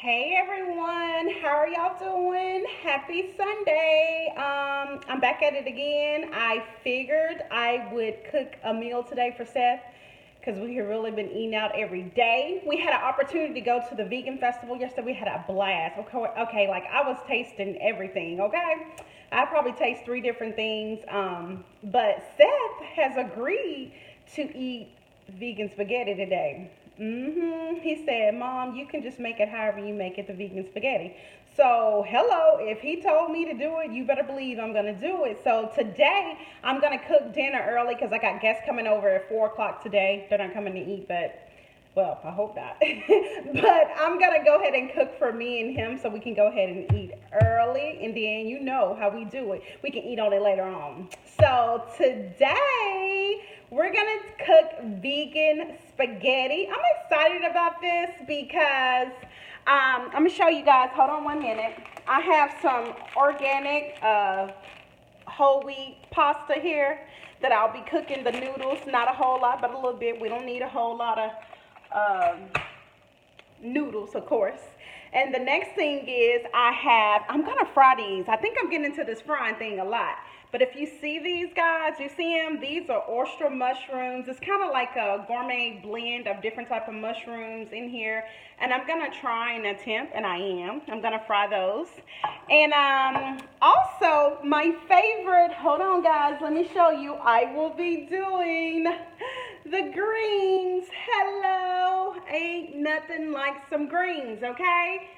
Hey everyone, how are y'all doing? Happy Sunday. I'm back at it again. I figured I would cook a meal today for Seth because we have really been eating out every day. We had an opportunity to go to the vegan festival yesterday. We had a blast. Okay, like I was tasting everything, okay? I probably taste three different things. But Seth has agreed to eat vegan spaghetti today. He said, Mom, you can just make it however you make it, the vegan spaghetti. So, hello, if he told me to do it, you better believe I'm going to do it. So, today I'm going to cook dinner early because I got guests coming over at 4 o'clock today. They're not coming to eat, but well, I hope not. But I'm going to go ahead and cook for me and him so we can go ahead and eat early. And then you know how we do it. We can eat on it later on. So today we're going to cook vegan spaghetti. I'm excited about this because I'm going to show you guys. Hold on 1 minute. I have some organic whole wheat pasta here that I'll be cooking the noodles. Not a whole lot, but a little bit. We don't need a whole lot of noodles, of course. And the next thing is I'm going to fry these. I think I'm getting into this frying thing a lot. But if you see these guys, you see them? These are oyster mushrooms. It's kind of like a gourmet blend of different type of mushrooms in here. And I'm going to try and attempt, and I am. I'm going to fry those. And also, my favorite, hold on guys, let me show you. I will be doing the greens. Hello. Ain't nothing like some greens, okay?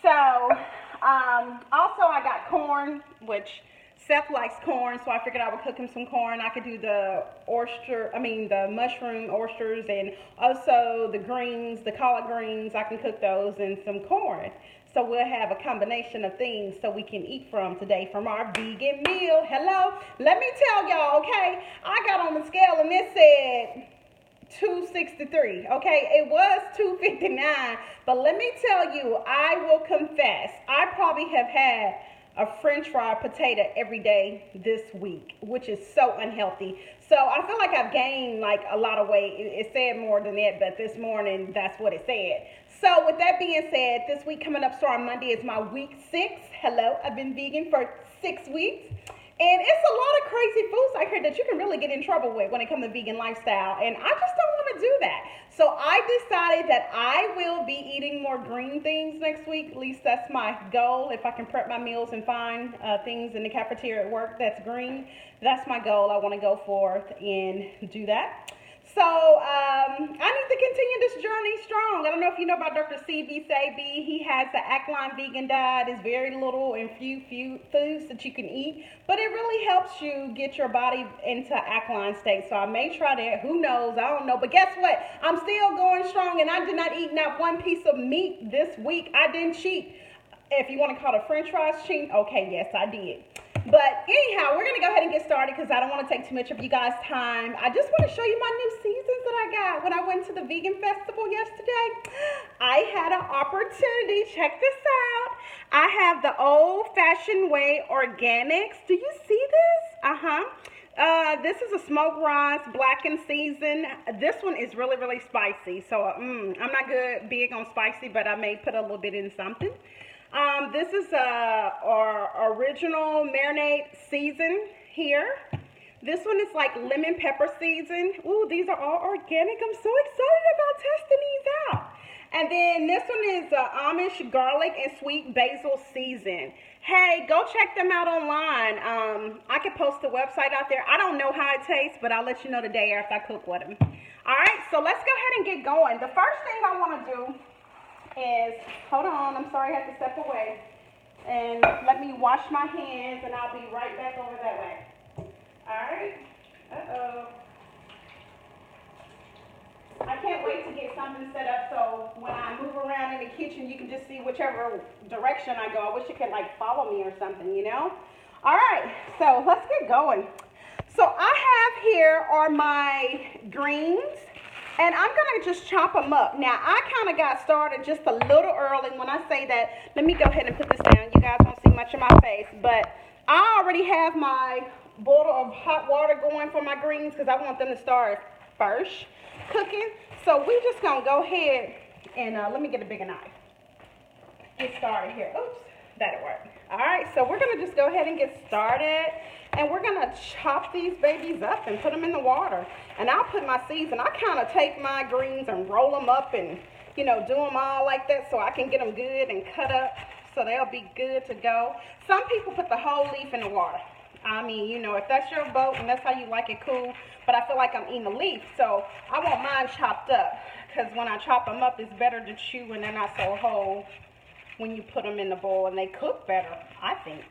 So, also I got corn, which Seth likes corn, so I figured I would cook him some corn. I could do the the mushroom oysters, and also the greens, the collard greens. I can cook those and some corn. So we'll have a combination of things so we can eat from today from our vegan meal. Hello? Let me tell y'all, okay? I got on the scale and it said 263. Okay, it was 259, but let me tell you, I will confess, I probably have had a french fry potato every day this week, which is so unhealthy. So I feel like I've gained like a lot of weight. It said more than that, but this morning that's what it said. So with that being said, this week coming up starting Monday is my week 6. Hello, I've been vegan for 6 weeks. And it's a lot of crazy foods out here that you can really get in trouble with when it comes to vegan lifestyle. And I just don't want to do that. So I decided that I will be eating more green things next week. At least that's my goal. If I can prep my meals and find things in the cafeteria at work that's green, that's my goal. I want to go forth and do that. So I need to continue this journey strong. I don't know if you know about Dr. C.B. Sabi. He has the Alkaline Vegan diet. It's very little and few foods that you can eat, but it really helps you get your body into alkaline state. So I may try that. Who knows? I don't know. But guess what? I'm still going strong, and I did not eat not one piece of meat this week. I didn't cheat. If you want to call it French fries cheating, okay, yes, I did. But anyhow, we're going to go ahead and get started because I don't want to take too much of you guys' time. I just want to show you my new seasons that I got when I went to the vegan festival yesterday. I had an opportunity. Check this out. I have the Old Fashioned Way Organics. Do you see this? This is a smoked rice, blackened season. This one is really, really spicy. So I'm not big on spicy, but I may put a little bit in something. This is our original marinade season here. This one is like lemon pepper season. Ooh, these are all organic. I'm so excited about testing these out. And then this one is Amish garlic and sweet basil season. Hey, go check them out online. I could post the website out there. I don't know how it tastes, but I'll let you know the day after I cook with them. All right, so let's go ahead and get going. The first thing I want to do is, hold on, I'm sorry I have to step away. And let me wash my hands and I'll be right back over that way. Alright. Uh-oh. I can't wait to get something set up so when I move around in the kitchen you can just see whichever direction I go. I wish you could like follow me or something, you know? Alright, so let's get going. So I have here are my greens. And I'm going to just chop them up. Now, I kind of got started just a little early. When I say that, let me go ahead and put this down. You guys won't see much of my face. But I already have my boil of hot water going for my greens because I want them to start first cooking. So we're just going to go ahead and let me get a bigger knife. get started here. Oops, that'll work. All right, so we're gonna just go ahead and get started. And we're gonna chop these babies up and put them in the water. And I'll put my season. I kind of take my greens and roll them up and, you know, do them all like that so I can get them good and cut up so they'll be good to go. Some people put the whole leaf in the water. I mean, you know, if that's your boat and that's how you like it, cool. But I feel like I'm eating the leaf, so I want mine chopped up. Because when I chop them up, it's better to chew and they're not so whole when you put them in the bowl. And they cook better, I think.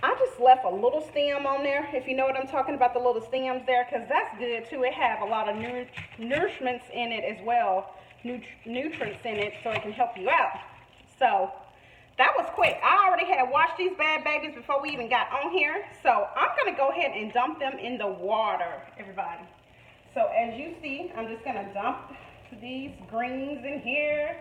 I just left a little stem on there, if you know what I'm talking about, the little stems there, because that's good too. It have a lot of nourishments in it as well, nutrients in it, so it can help you out. So that was quick. I already had washed these bad babies before we even got on here, so I'm going to go ahead and dump them in the water, everybody. So as you see, I'm just going to dump these greens in here,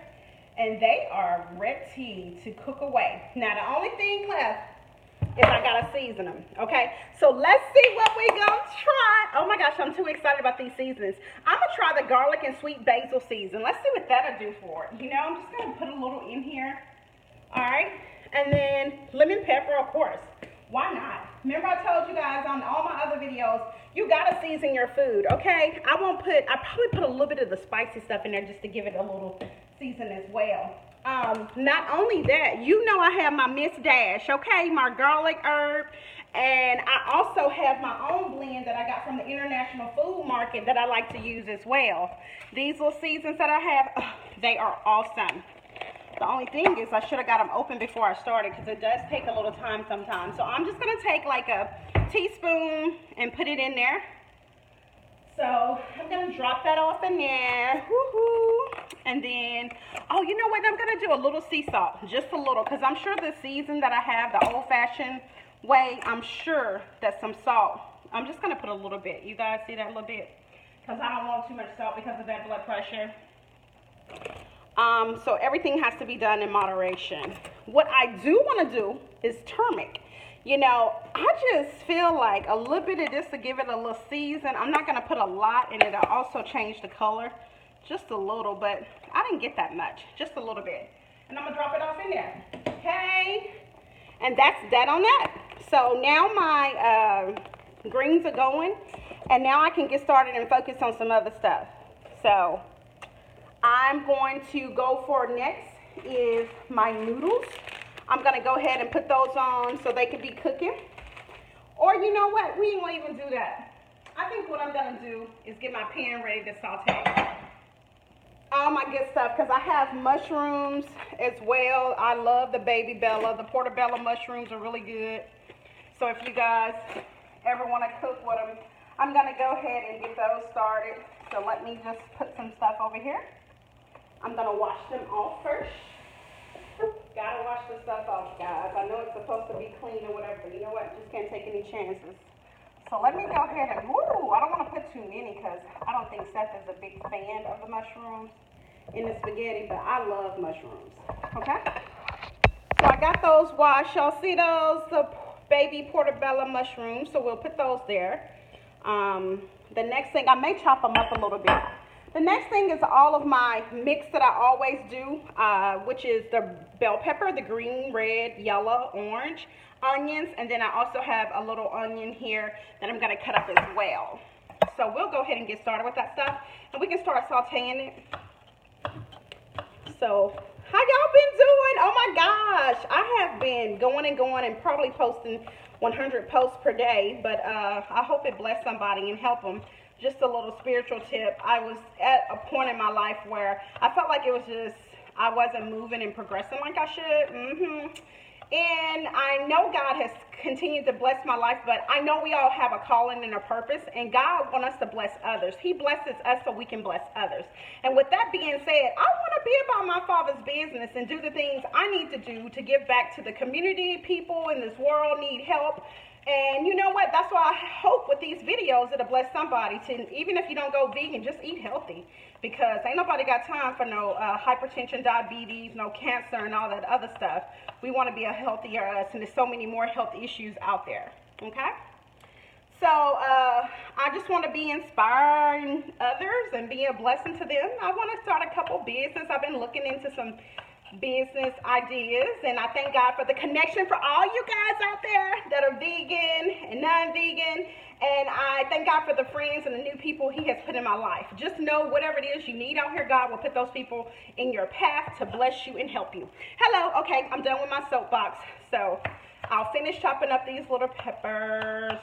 and they are ready to cook away. Now the only thing left is I gotta season them, okay? So let's see what we gonna try. Oh my gosh, I'm too excited about these seasonings. I'm gonna try the garlic and sweet basil season. Let's see what that'll do for it. You know, I'm just gonna put a little in here, all right? And then lemon pepper, of course. Why not? Remember I told you guys on all my other videos, you gotta season your food, okay? I probably put a little bit of the spicy stuff in there just to give it a little season as well. Not only that, you know I have my Miss Dash, okay, my garlic herb, and I also have my own blend that I got from the International Food Market that I like to use as well. These little seasons that I have, they are awesome. The only thing is I should have got them open before I started because it does take a little time sometimes. So I'm just going to take like a teaspoon and put it in there. So I'm going to drop that off in there. Woohoo! And then, oh, you know what? I'm going to do a little sea salt. Just a little. Because I'm sure the season that I have, the old-fashioned way, I'm sure that some salt. I'm just going to put a little bit. You guys see that a little bit? Because I don't want too much salt because of that blood pressure. So everything has to be done in moderation. What I do want to do is turmeric. You know, I just feel like a little bit of this to give it a little season. I'm not going to put a lot, and it'll also change the color just a little, but I didn't get that much, just a little bit. And I'm going to drop it off in there, okay? And that's that on that. So now my greens are going, and now I can get started and focus on some other stuff. So I'm going to go for next is my noodles. I'm going to go ahead and put those on so they can be cooking. Or you know what? We won't even do that. I think what I'm going to do is get my pan ready to saute all my good stuff because I have mushrooms as well. I love the baby Bella. The portobello mushrooms are really good. So if you guys ever want to cook with them, I'm going to go ahead and get those started. So let me just put some stuff over here. I'm going to wash them off first. Gotta wash the stuff off, guys. I know it's supposed to be clean or whatever, but you know what? Just can't take any chances. So let me go ahead and, I don't want to put too many because I don't think Seth is a big fan of the mushrooms in the spaghetti, but I love mushrooms, okay? So I got those washed. Y'all see those? The baby portobello mushrooms, so we'll put those there. The next thing, I may chop them up a little bit. The next thing is all of my mix that I always do, which is the bell pepper, the green, red, yellow, orange, onions, and then I also have a little onion here that I'm going to cut up as well. So we'll go ahead and get started with that stuff, and we can start sauteing it. So how y'all been doing? Oh my gosh, I have been going and probably posting 100 posts per day, but I hope it bless somebody and help them. Just a little spiritual tip. I was at a point in my life where I felt like it was just, I wasn't moving and progressing like I should. And I know God has continued to bless my life, but I know we all have a calling and a purpose, and God wants us to bless others. He blesses us so we can bless others. And with that being said, I want to be about my Father's business and do the things I need to do to give back to the community. People in this world need help. And you know what? That's why I hope with these videos it'll bless somebody to, even if you don't go vegan, just eat healthy. Because ain't nobody got time for no hypertension, diabetes, no cancer, and all that other stuff. We want to be a healthier us, and there's so many more health issues out there. Okay? So I just want to be inspiring others and be a blessing to them. I want to start a couple business. I've been looking into some business ideas. And I thank God for the connection for all you guys out there that are vegan and non-vegan. And I thank God for the friends and the new people he has put in my life. Just know whatever it is you need out here, God will put those people in your path to bless you and help you. Hello, okay, I'm done with my soapbox. So I'll finish chopping up these little peppers.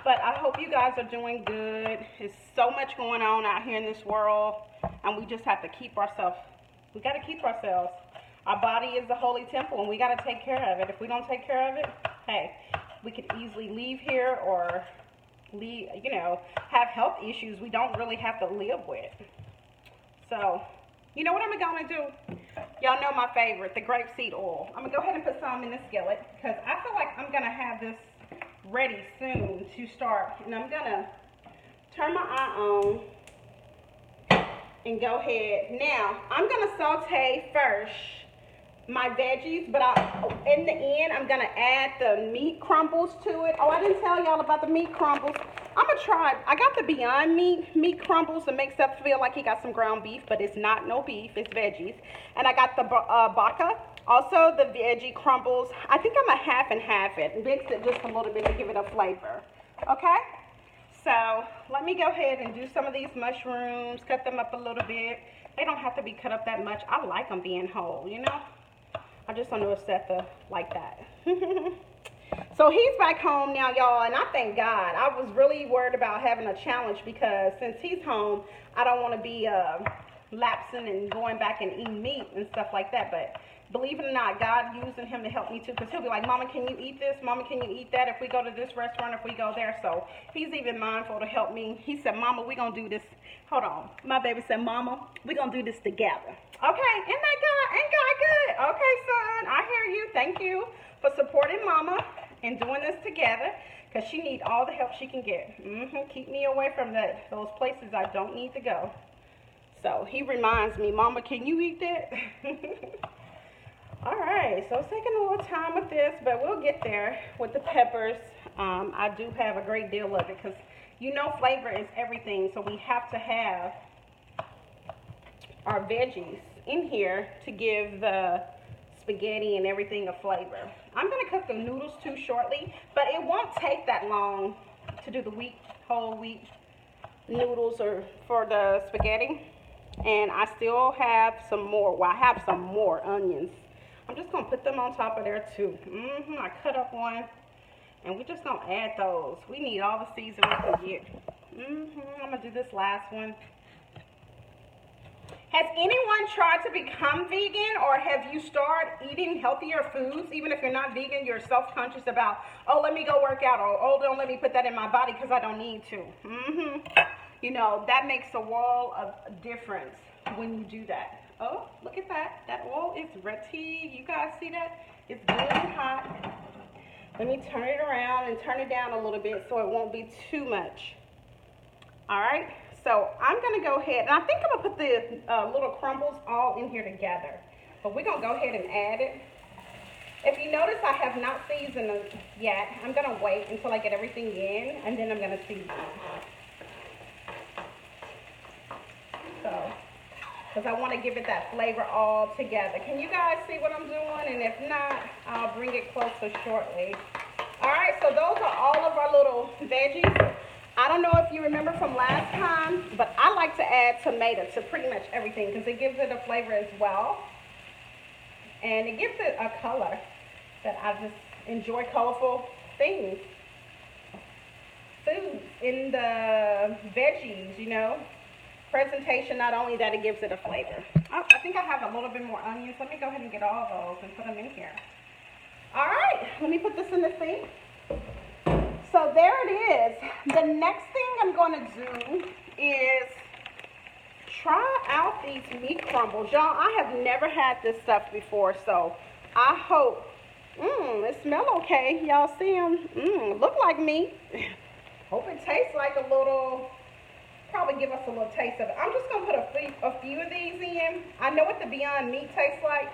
But I hope you guys are doing good. There's so much going on out here in this world, and we just have to keep ourselves. We got to keep ourselves. Our body is the holy temple, and we got to take care of it. If we don't take care of it, hey, we could easily leave here or leave, have health issues we don't really have to live with. So, you know what I'm going to do? Y'all know my favorite, the grapeseed oil. I'm going to go ahead and put some in the skillet because I feel like I'm going to have this ready soon to start. And I'm going to turn my eye on and go ahead. Now, I'm going to saute first my veggies, but in the end, I'm going to add the meat crumbles to it. Oh, I didn't tell y'all about the meat crumbles. I'm going to try, I got the Beyond Meat crumbles to make stuff feel like he got some ground beef, but it's not no beef, it's veggies. And I got the baka, also the veggie crumbles. I think I'm going to half and half it, mix it just a little bit to give it a flavor. Okay? So let me go ahead and do some of these mushrooms, cut them up a little bit. They don't have to be cut up that much. I like them being whole, I just don't know if Seth like that. So he's back home now, y'all, and I thank God. I was really worried about having a challenge because since he's home, I don't want to be lapsing and going back and eating meat and stuff like that. But believe it or not, God using him to help me too, because he'll be like, Mama, can you eat this? Mama, can you eat that if we go to this restaurant, if we go there? So he's even mindful to help me. He said, Mama, we're going to do this. Hold on. My baby said, Mama, we're going to do this together. Okay, ain't God good? Okay, son, I hear you. Thank you for supporting Mama and doing this together because she needs all the help she can get. Keep me away from those places I don't need to go. So he reminds me, Mama, can you eat that? All right, so it's taking a little time with this, but we'll get there with the peppers. I do have a great deal of it because flavor is everything, so we have to have our veggies in here to give the spaghetti and everything a flavor. I'm going to cook the noodles too shortly, but it won't take that long to do the whole wheat noodles or for the spaghetti. And I still have some more. Well, I have some more onions. I'm just going to put them on top of there too. I cut up one, and we're just going to add those. We need all the seasoning we can get. I'm going to do this last one. Has anyone tried to become vegan, or have you started eating healthier foods? Even if you're not vegan, you're self-conscious about, oh, let me go work out, or oh, don't let me put that in my body because I don't need to. That makes a world of difference when you do that. Oh, look at that. That oil is ready. You guys see that? It's good and hot. Let me turn it around and turn it down a little bit so it won't be too much. All right. So I'm going to go ahead, and I think I'm going to put the little crumbles all in here together. But we're going to go ahead and add it. If you notice, I have not seasoned it yet. I'm going to wait until I get everything in, and then I'm going to season it. So, because I want to give it that flavor all together. Can you guys see what I'm doing? And if not, I'll bring it closer shortly. All right, so those are all of our little veggies. I don't know if you remember from last time, but I like to add tomato to pretty much everything because it gives it a flavor as well. And it gives it a color that I just enjoy, colorful things. Food in the veggies, Presentation, not only that, it gives it a flavor. Oh, I think I have a little bit more onions. Let me go ahead and get all of those and put them in here. All right, let me put this in the sink. So there it is. The next thing I'm going to do is try out these meat crumbles. Y'all, I have never had this stuff before, so I hope, it smell okay. Y'all see them? Look like meat. Hope it tastes like a little, probably give us a little taste of it. I'm just going to put a few of these in. I know what the Beyond Meat tastes like,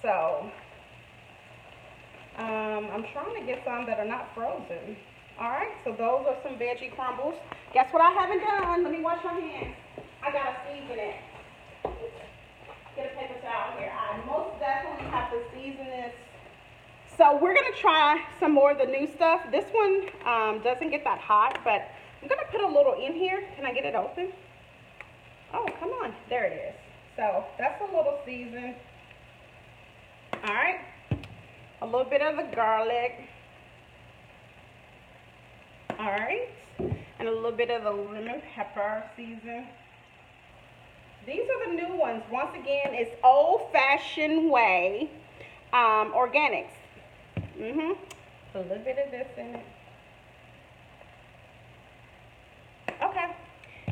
so I'm trying to get some that are not frozen. All right, so those are some veggie crumbles. Guess what I haven't done? Let me wash my hands. I gotta season it. Get So we're gonna try some more of the new stuff. This one doesn't get that hot, but I'm gonna put a little in here. Can I get it open? Oh, come on, there it is. So that's a little seasoned. All right, a little bit of the garlic. All right, and a little bit of the lemon pepper season. These are the new ones. Once again, it's old-fashioned way organics. A little bit of this in it. Okay,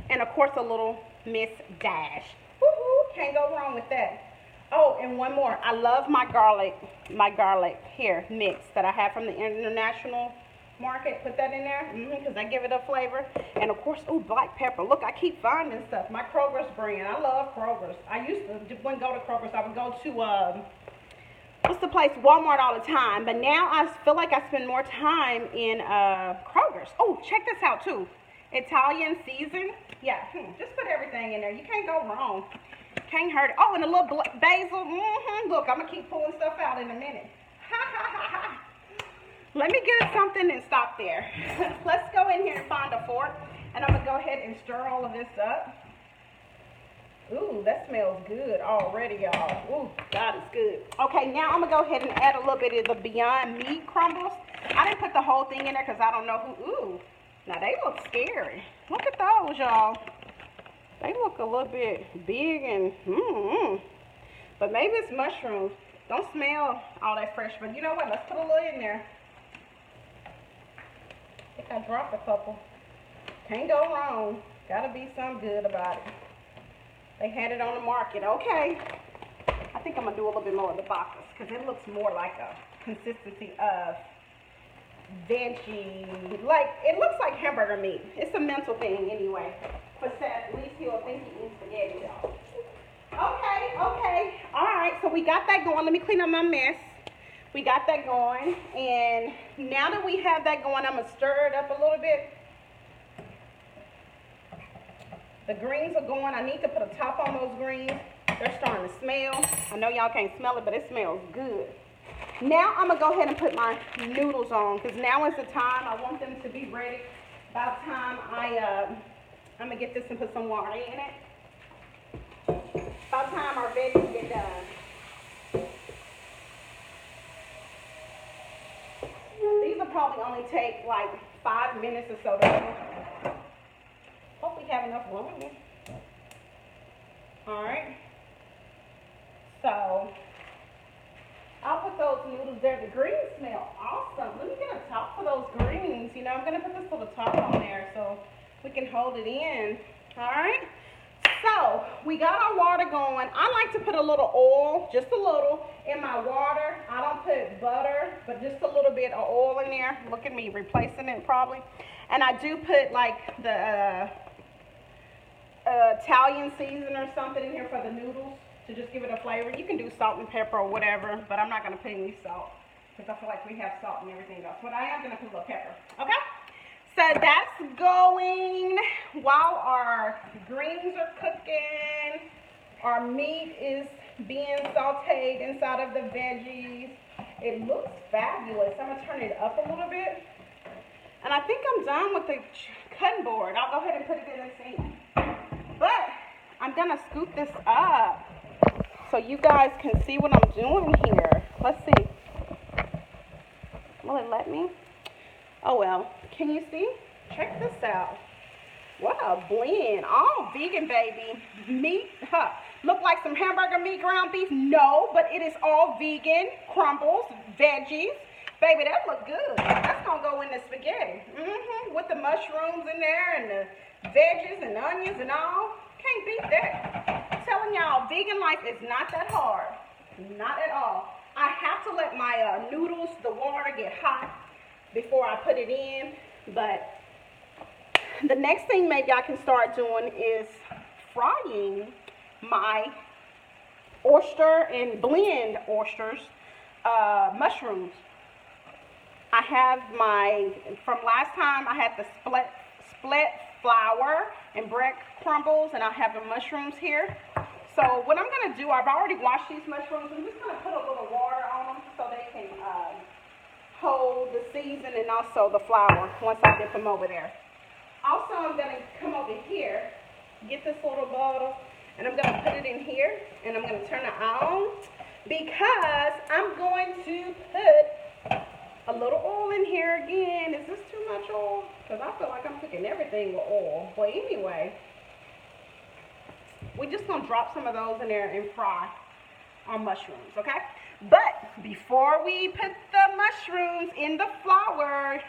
and of course a little Miss Dash. Woohoo! Can't go wrong with that. Oh, and one more. I love my garlic here mix that I have from the international market. Put that in there because I give it a flavor. And of course, ooh, black pepper. Look, I keep finding stuff. My Kroger's brand. I love Kroger's. I used to, when I go to Kroger's, I would go to what's the place? Walmart all the time. But now I feel like I spend more time in Kroger's. Oh, check this out too. Italian season. Yeah, just put everything in there. You can't go wrong. Can't hurt it. Oh, and a little basil. Look, I'm gonna keep pulling stuff out in a minute. Let me get something and stop there. Let's go in here and find a fork, and I'm gonna go ahead and stir all of this up. Ooh, that smells good already, y'all. Ooh, God, it's good. Okay, now I'm gonna go ahead and add a little bit of the Beyond Meat crumbles. I didn't put the whole thing in there because I don't know who. Ooh, now they look scary. Look at those, y'all. They look a little bit big and but maybe it's mushrooms. Don't smell all that fresh, but you know what? Let's put a little in there. I think I dropped a couple. Can't go wrong. Gotta be something good about it. They had it on the market. Okay. I think I'm gonna do a little bit more of the bacchus because it looks more like a consistency of veggie. Like, it looks like hamburger meat. It's a mental thing anyway. But at least he'll think he eats spaghetti, y'all. Okay. All right, so we got that going. Let me clean up my mess. We got that going. And now that we have that going, I'm going to stir it up a little bit. The greens are going. I need to put a top on those greens. They're starting to smell. I know y'all can't smell it, but it smells good. Now I'm going to go ahead and put my noodles on because now is the time. I want them to be ready by the time I'm going to get this and put some water in it. By the time our veggies get done. These will probably only take like 5 minutes or so to cook. Hope we have enough room. Alright. So, I'll put those noodles there. The greens smell awesome. Let me get a top for those greens. You know, I'm going to put this little top on there so we can hold it in. Alright. So, we got our water going. I like to put a little oil, just a little, in my water. I don't put butter, but just a little bit of oil in there. Look at me replacing it probably. And I do put like the Italian season or something in here for the noodles to just give it a flavor. You can do salt and pepper or whatever, but I'm not going to put any salt because I feel like we have salt and everything else. But I am going to put a little pepper. Okay? So that's going while our greens are cooking. Our meat is being sauteed inside of the veggies. It looks fabulous. I'm going to turn it up a little bit. And I think I'm done with the cutting board. I'll go ahead and put it in the sink. But I'm going to scoop this up so you guys can see what I'm doing here. Let's see. Will it let me? Oh, well. Can you see? Check this out. What a blend. All vegan, baby. Meat, look like some hamburger meat, ground beef. No, but it is all vegan. Crumbles, veggies. Baby, that look good. That's going to go in the spaghetti. With the mushrooms in there and the veggies and onions and all. Can't beat that. I'm telling y'all, vegan life is not that hard. Not at all. I have to let my noodles, the water get hot before I put it in. But the next thing maybe I can start doing is frying my oyster and blend oysters, mushrooms. I have from last time I had the split flour and bread crumbles, and I have the mushrooms here. So what I'm going to do, I've already washed these mushrooms. I'm just going to put a little water on them so they can hold the season and also the flour once I dip them over there. Also, I'm going to come over here, get this little bottle, and I'm going to put it in here, and I'm going to turn it on because I'm going to put a little oil in here again. Is this too much oil? Because I feel like I'm cooking everything with oil. But anyway, we're just going to drop some of those in there and fry our mushrooms, okay? But before we put the mushrooms in the flour,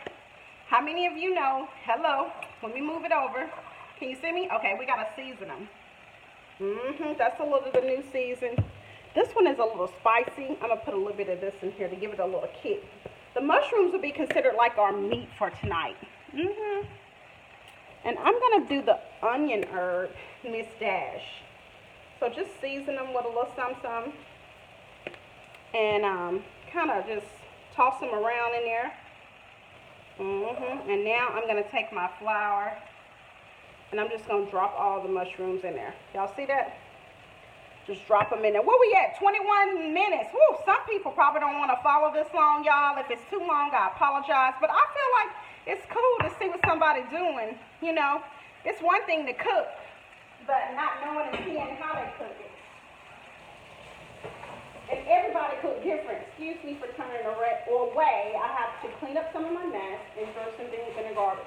how many of you know, hello, let me move it over. Can you see me? Okay, we got to season them. That's a little of the new season. This one is a little spicy. I'm going to put a little bit of this in here to give it a little kick. The mushrooms will be considered like our meat for tonight. And I'm going to do the onion herb, Miss Dash. So just season them with a little some. And kind of just toss them around in there. And now I'm going to take my flour. And I'm just going to drop all the mushrooms in there. Y'all see that? Just drop them in there. Where we at? 21 minutes. Woo, some people probably don't want to follow this long, y'all. If it's too long, I apologize. But I feel like it's cool to see what somebody's doing. You know, it's one thing to cook, but not knowing and seeing how they cook it. And everybody cook different. Excuse me for turning away. I have to clean up some of my mess and throw some things in the garbage.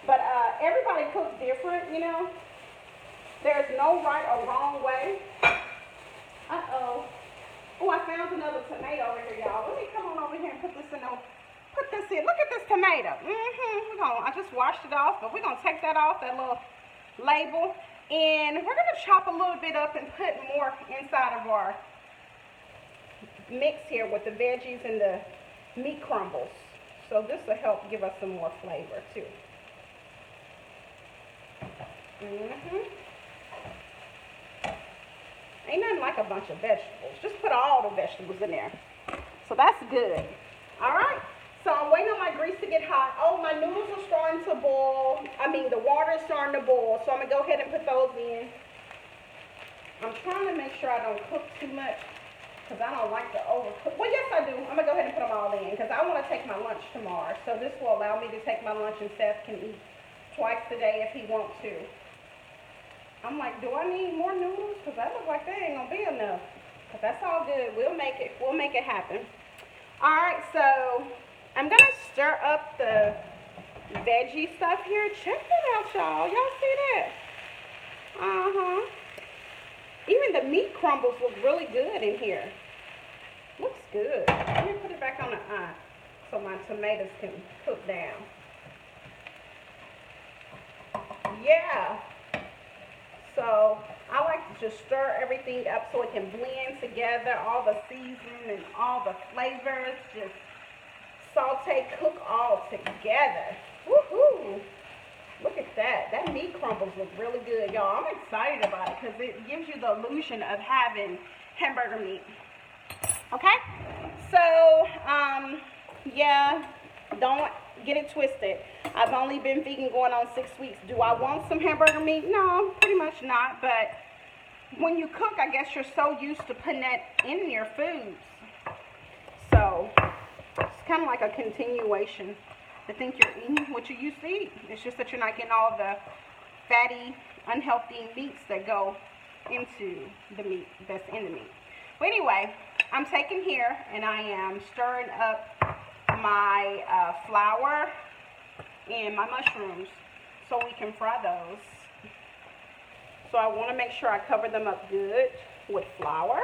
But everybody cooks different, you know. There's no right or wrong way. Uh-oh. Oh, I found another tomato over here, y'all. Let me come on over here and put this in. Put this in. Look at this tomato. I just washed it off, but we're going to take that off, that little label. And we're going to chop a little bit up and put more inside of our mix here with the veggies and the meat crumbles. So this will help give us some more flavor, too. Ain't nothing like a bunch of vegetables. Just put all the vegetables in there. So that's good. All right. So I'm waiting on my grease to get hot. Oh, my noodles are starting to boil. The water is starting to boil. So I'm going to go ahead and put those in. I'm trying to make sure I don't cook too much because I don't like to overcook. Well, yes, I do. I'm going to go ahead and put them all in because I want to take my lunch tomorrow. So this will allow me to take my lunch and Seth can eat twice a day if he wants to. I'm like, do I need more noodles? Because that looks like they ain't going to be enough. But that's all good. We'll make it. We'll make it happen. All right, so I'm going to stir up the veggie stuff here. Check that out, y'all. Y'all see that? Even the meat crumbles look really good in here. Looks good. Let me put it back on the eye so my tomatoes can cook down. Yeah. So I like to just stir everything up so it can blend together, all the seasoning and all the flavors. Just saute, cook all together. Woohoo! Look at that. That meat crumbles look really good, y'all. I'm excited about it because it gives you the illusion of having hamburger meat. Okay? So, yeah, don't get it twisted. I've only been vegan going on 6 weeks. Do I want some hamburger meat? No, pretty much not. But when you cook, I guess you're so used to putting that in your foods. So it's kind of like a continuation. I think you're eating what you used to eat. It's just that you're not getting all the fatty, unhealthy meats that go into the meat, that's in the meat. Well, anyway, I'm taking here and I am stirring up my flour and my mushrooms so we can fry those. So I want to make sure I cover them up good with flour.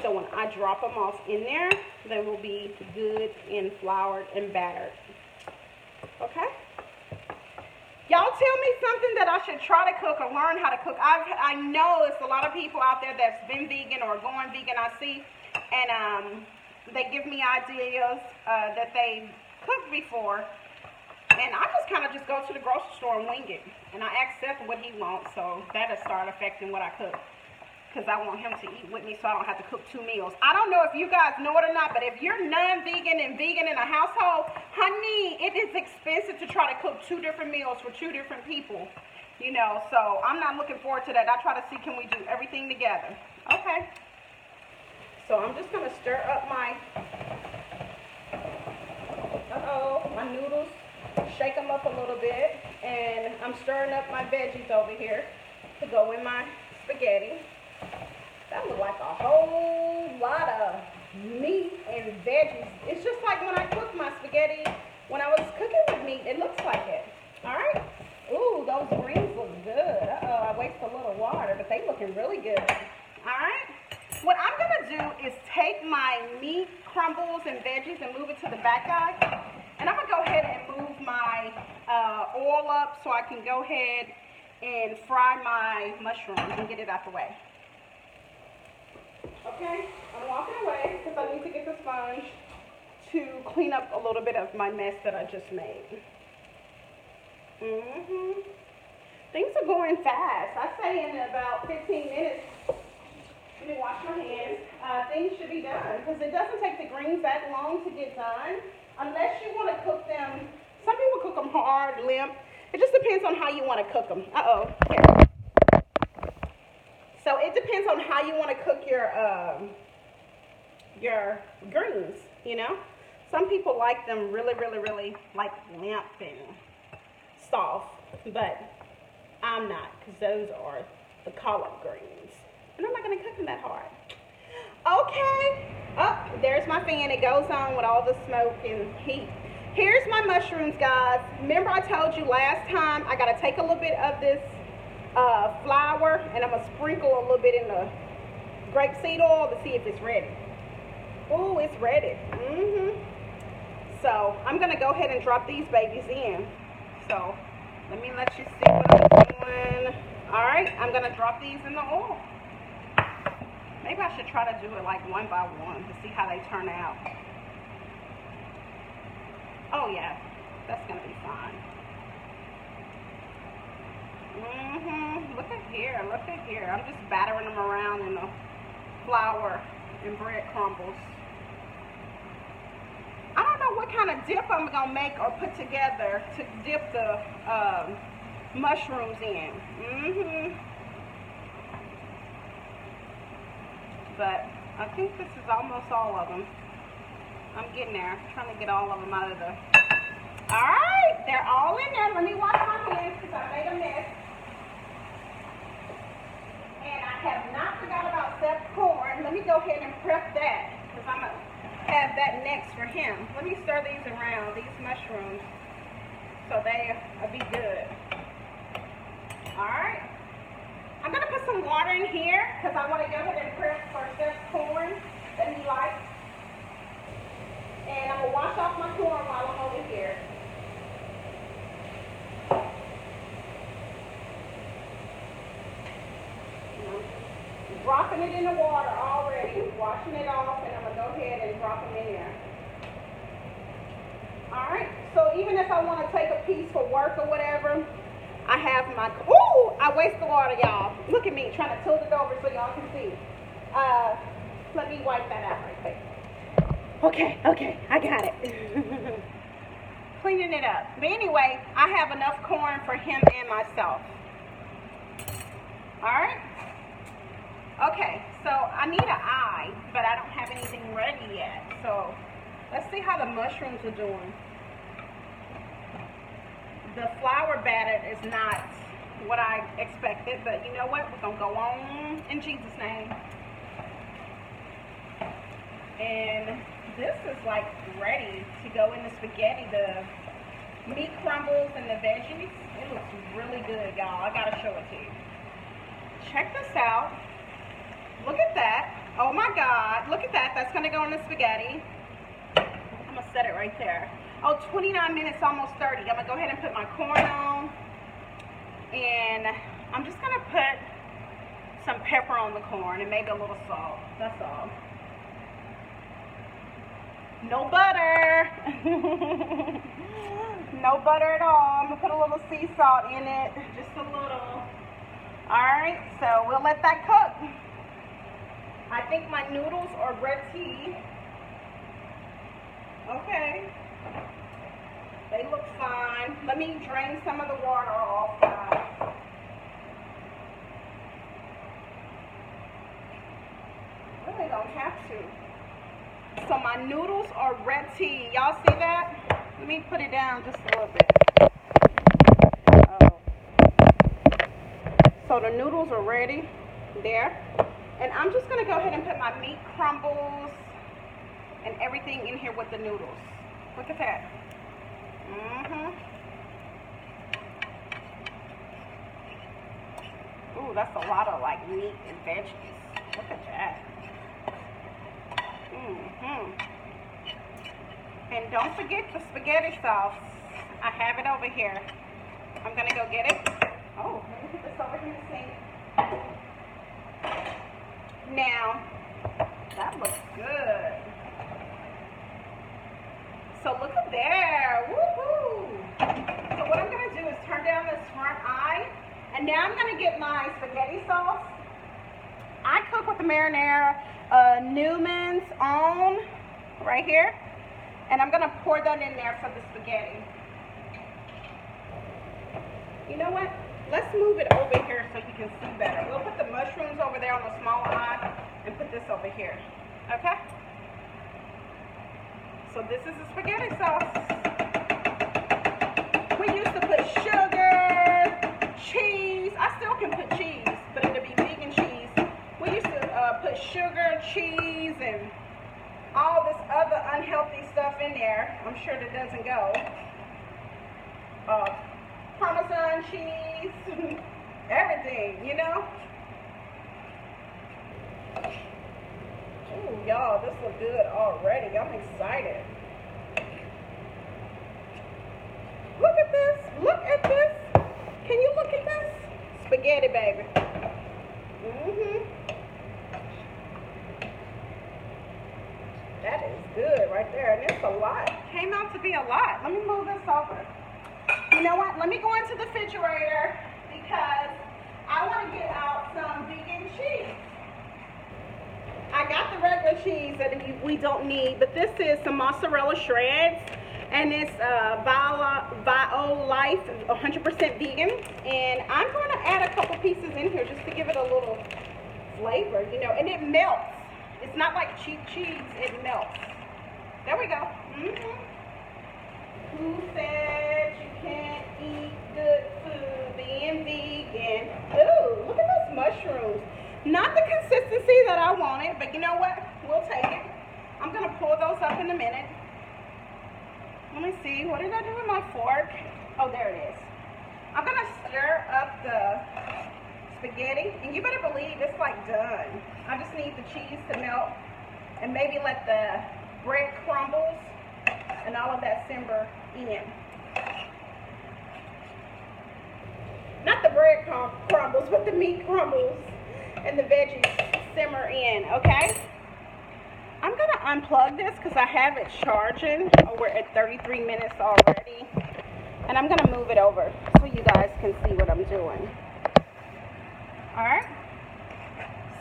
So when I drop them off in there, they will be good and floured and battered. Okay? Y'all tell me something that I should try to cook or learn how to cook. I know it's a lot of people out there that's been vegan or going vegan, I see. And they give me ideas that they cooked before. And I just kind of just go to the grocery store and wing it. And I ask Seth what he wants, so that'll start affecting what I cook. Because I want him to eat with me so I don't have to cook 2 meals. I don't know if you guys know it or not, but if you're non-vegan and vegan in a household, honey, it is expensive to try to cook 2 different meals for 2 different people. You know, so I'm not looking forward to that. I try to see, can we do everything together? Okay. So I'm just going to stir up my my noodles, shake them up a little bit, and I'm stirring up my veggies over here to go in my spaghetti. That looked like a whole lot of meat and veggies. It's just like when I cook my spaghetti, when I was cooking with meat, it looks like it. All right. Ooh, those greens look good. Uh-oh, I wasted a little water, but they looking really good. All right. What I'm going to do is take my meat crumbles and veggies and move it to the back, guys. And I'm going to go ahead and move my oil up so I can go ahead and fry my mushrooms and get it out the way. Okay, I'm walking away because I need to get the sponge to clean up a little bit of my mess that I just made. Things are going fast. I say in about 15 minutes, let me wash my hands, things should be done because it doesn't take the greens that long to get done unless you want to cook them. Some people cook them hard, limp. It just depends on how you want to cook them. Uh-oh. Here. So it depends on how you want to cook your greens, you know. Some people like them really, really, really like limp and soft, but I'm not because those are the collard greens. And I'm not going to cook them that hard. Okay. Oh, there's my fan. It goes on with all the smoke and heat. Here's my mushrooms, guys. Remember I told you last time I got to take a little bit of this flour, and I'm going to sprinkle a little bit in the grapeseed oil to see if it's ready. Oh, it's ready. So I'm going to go ahead and drop these babies in. So let me let you see what I'm doing. All right, I'm going to drop these in the oil. Maybe I should try to do it like one by one to see how they turn out. Oh yeah, that's going to be fine. Look at here, look at here. I'm just battering them around in the flour and bread crumbles. I don't know what kind of dip I'm going to make or put together to dip the mushrooms in. But I think this is almost all of them. I'm getting there. I'm trying to get all of them out of the... Alright, they're all in there. Let me wash my hands because I made a mess. And I have not forgot about Seth's corn. Let me go ahead and prep that because I'm going to have that next for him. Let me stir these around, these mushrooms, so they'll be good. Alright. I'm going to put some water in here because I want to go ahead and prep for Seth's corn that he likes. And I'm going to wash off my corn while I'm over here. Dropping it in the water already, washing it off, and I'm going to go ahead and drop them in there. Alright, so even if I want to take a piece for work or whatever, I have my, ooh, I waste the water, y'all. Look at me, trying to tilt it over so y'all can see. Let me wipe that out right quick. Okay, I got it. Cleaning it up. But anyway, I have enough corn for him and myself. Alright? Okay, so I need an eye, but I don't have anything ready yet. So let's see how the mushrooms are doing. The flour batter is not what I expected, but you know what? We're going to go on in Jesus' name. And this is like ready to go in the spaghetti. The meat crumbles and the veggies. It looks really good, y'all. I got to show it to you. Check this out. Look at that. Oh my God. Look at that. That's going to go in the spaghetti. I'm going to set it right there. Oh, 29 minutes, almost 30. I'm going to go ahead and put my corn on. And I'm just going to put some pepper on the corn and maybe a little salt. That's all. No butter. No butter at all. I'm going to put a little sea salt in it. Just a little. Alright, so we'll let that cook. I think my noodles are ready. Okay. They look fine. Let me drain some of the water off, guys. Really don't have to. So my noodles are ready. Y'all see that? Let me put it down just a little bit. Oh. So the noodles are ready there. And I'm just going to go ahead and put my meat crumbles and everything in here with the noodles. Look at that. Ooh, that's a lot of like meat and veggies. Look at that. And don't forget the spaghetti sauce. I have it over here. I'm gonna go get it. Oh, let me put this over here in the sink. Now, that looks good. So look at there. Woohoo! So what I'm gonna do is turn down this front eye. And now I'm going to get my spaghetti sauce. I cook with the marinara Newman's Own right here. And I'm going to pour that in there for the spaghetti. You know what? Let's move it over here so you can see better. We'll put the mushrooms over there on the small eye and put this over here. Okay? So this is the spaghetti sauce. We used to put sugar, cheese. I still can put cheese, but it'll be vegan cheese. We used to put sugar, cheese, and all this other unhealthy stuff in there. I'm sure that doesn't go. Parmesan cheese, everything, you know. Ooh, y'all, this looks good already. I'm excited. Look at this. Look at this. Can you look at this? Spaghetti, baby. That is good right there. And it's a lot. Came out to be a lot. Let me move this over. You know what? Let me go into the refrigerator because I want to get out some vegan cheese. I got the regular cheese that we don't need, but this is some mozzarella shreds. And it's Bio Life, 100% vegan. And I'm going to add a couple pieces in here just to give it a little flavor, you know. And it melts. It's not like cheap cheese. It melts. There we go. Who said you can't eat good food being vegan? Ooh, look at those mushrooms. Not the consistency that I wanted, but you know what? We'll take it. I'm going to pull those up in a minute. Let me see. What did I do with my fork? Oh, there it is. I'm going to stir up the spaghetti. And you better believe it's like done. I just need the cheese to melt. And maybe let the bread crumbles and all of that simmer in. Not the bread crumbles, but the meat crumbles and the veggies simmer in, okay? I'm going to unplug this because I have it charging. Oh, we're at 33 minutes already. And I'm going to move it over so you guys can see what I'm doing. Alright?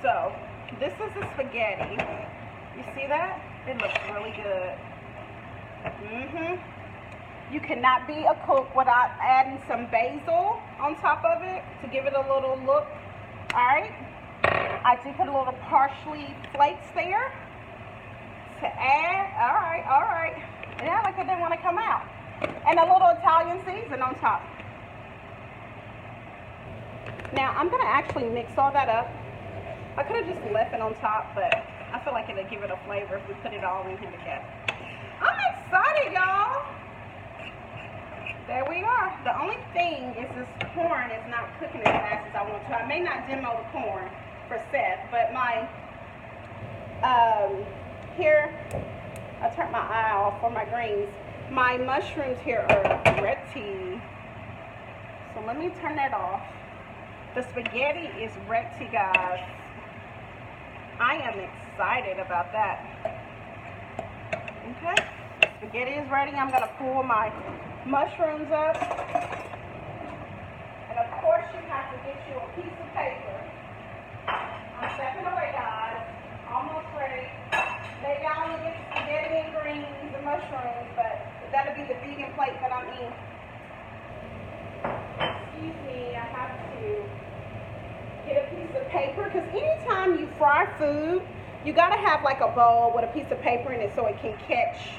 So, this is the spaghetti. You see that? It looks really good. You cannot be a cook without adding some basil on top of it to give it a little look. Alright? I do put a little parsley flakes there to add. Alright. Yeah, like it didn't want to come out. And a little Italian season on top. Now, I'm going to actually mix all that up. I could have just left it on top, but I feel like it'll give it a flavor if we put it all in here together. I'm excited, y'all. There we are. The only thing is this corn is not cooking as fast as I want to. I may not demo the corn for Seth, but my, here, I turned my eye off for my greens. My mushrooms here are ready. So let me turn that off. The spaghetti is ready, guys. I am excited about that. Okay, spaghetti is ready. I'm gonna pull my mushrooms up. And of course you have to get you a piece of paper. I'm stepping away, guys. Almost ready. Maybe I only get spaghetti and greens and mushrooms, but that'll be the vegan plate that I'm eating. Excuse me, I have to get a piece of paper, because anytime you fry food, you gotta have like a bowl with a piece of paper in it so it can catch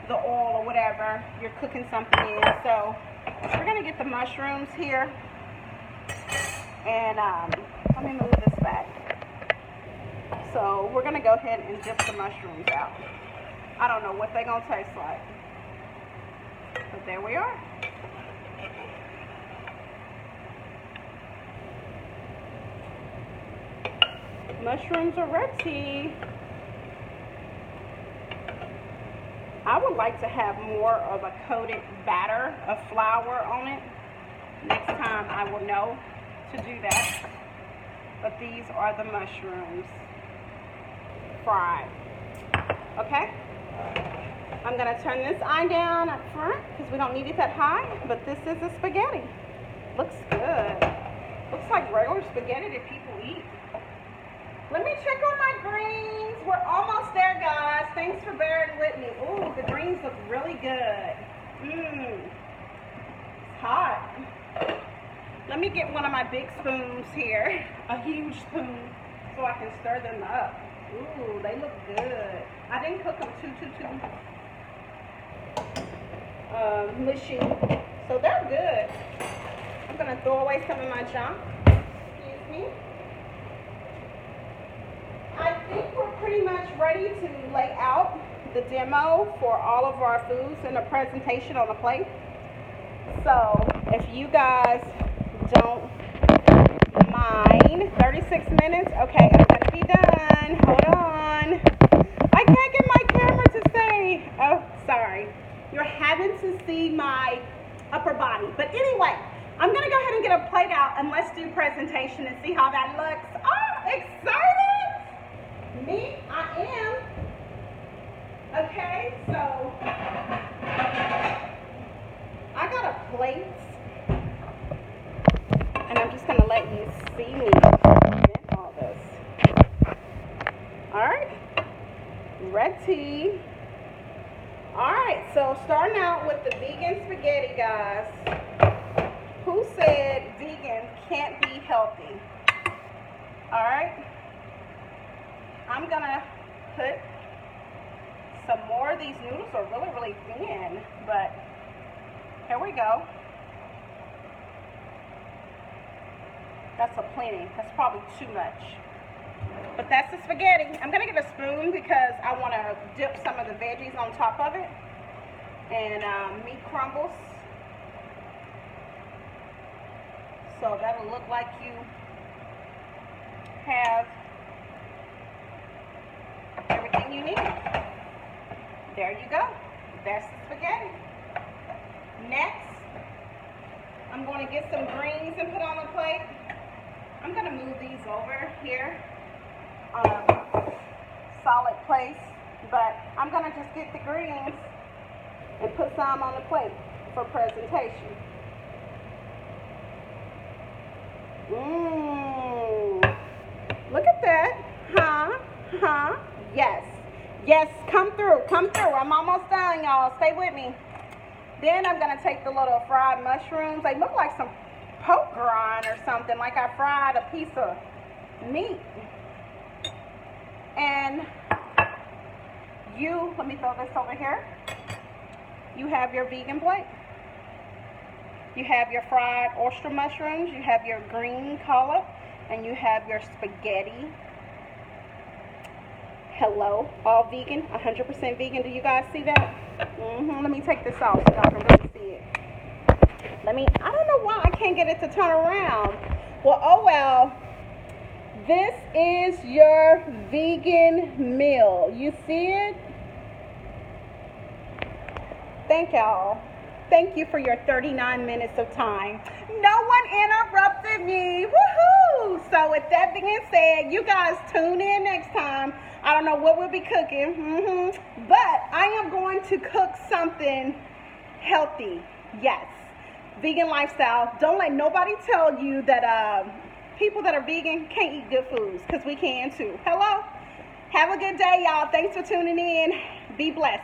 the oil or whatever you're cooking something in. So we're gonna get the mushrooms here, and let me move this back. So we're gonna go ahead and dip the mushrooms out. I don't know what they're gonna taste like, but there we are. Mushrooms are ready. I would like to have more of a coated batter of flour on it. Next time I will know to do that. But these are the mushrooms fried. Okay? I'm gonna turn this eye down up front because we don't need it that high, but this is the spaghetti. Looks good. Looks like regular spaghetti that people eat. Let me check on my greens. We're almost there, guys. Thanks for bearing with me. Ooh, the greens look really good. It's hot. Let me get one of my big spoons here, a huge spoon, so I can stir them up. Ooh, they look good. I didn't cook them too mushy, so they're good. I'm gonna throw away some of my junk. Excuse me. I think we're pretty much ready to lay out the demo for all of our foods in a presentation on a plate. So if you guys don't mind, 36 minutes. Okay, I'm gonna be done. Hold on. I can't get my camera to say. Oh, sorry. You're having to see my upper body. But anyway, I'm gonna go ahead and get a plate out and let's do presentation and see how that looks. Oh, excited! Me, I am. Okay, so I got a plate. And I'm just gonna let you see me in all this. Alright. Ready. Alright, so starting out with the vegan spaghetti, guys. Who said vegan can't be healthy? Alright. I'm gonna put some more. These noodles are really thin, but here we go. That's a plenty. That's probably too much. But that's the spaghetti. I'm going to get a spoon because I want to dip some of the veggies on top of it. And meat crumbles. So that'll look like you have everything you need. There you go. That's the spaghetti. Next, I'm going to get some greens and put on the plate. I'm going to move these over here on a solid place, but I'm going to just get the greens and put some on the plate for presentation. Look at that. Huh? Yes, come through. I'm almost done, y'all. Stay with me. Then I'm going to take the little fried mushrooms. They look like some pork rind or something, like I fried a piece of meat. And let me throw this over here. You have your vegan plate. You have your fried oyster mushrooms. You have your green collard. And you have your spaghetti. Hello, all vegan, 100% vegan. Do you guys see that? Let me take this off so y'all can really see it. I don't know why I can't get it to turn around. Well, oh well. This is your vegan meal. You see it? Thank y'all. Thank you for your 39 minutes of time. No one interrupted me. Woohoo! So with that being said, you guys tune in next time. I don't know what we'll be cooking. But I am going to cook something healthy. Yes. Vegan lifestyle. Don't let nobody tell you that people that are vegan can't eat good foods, because we can too. Hello? Have a good day, y'all. Thanks for tuning in. Be blessed.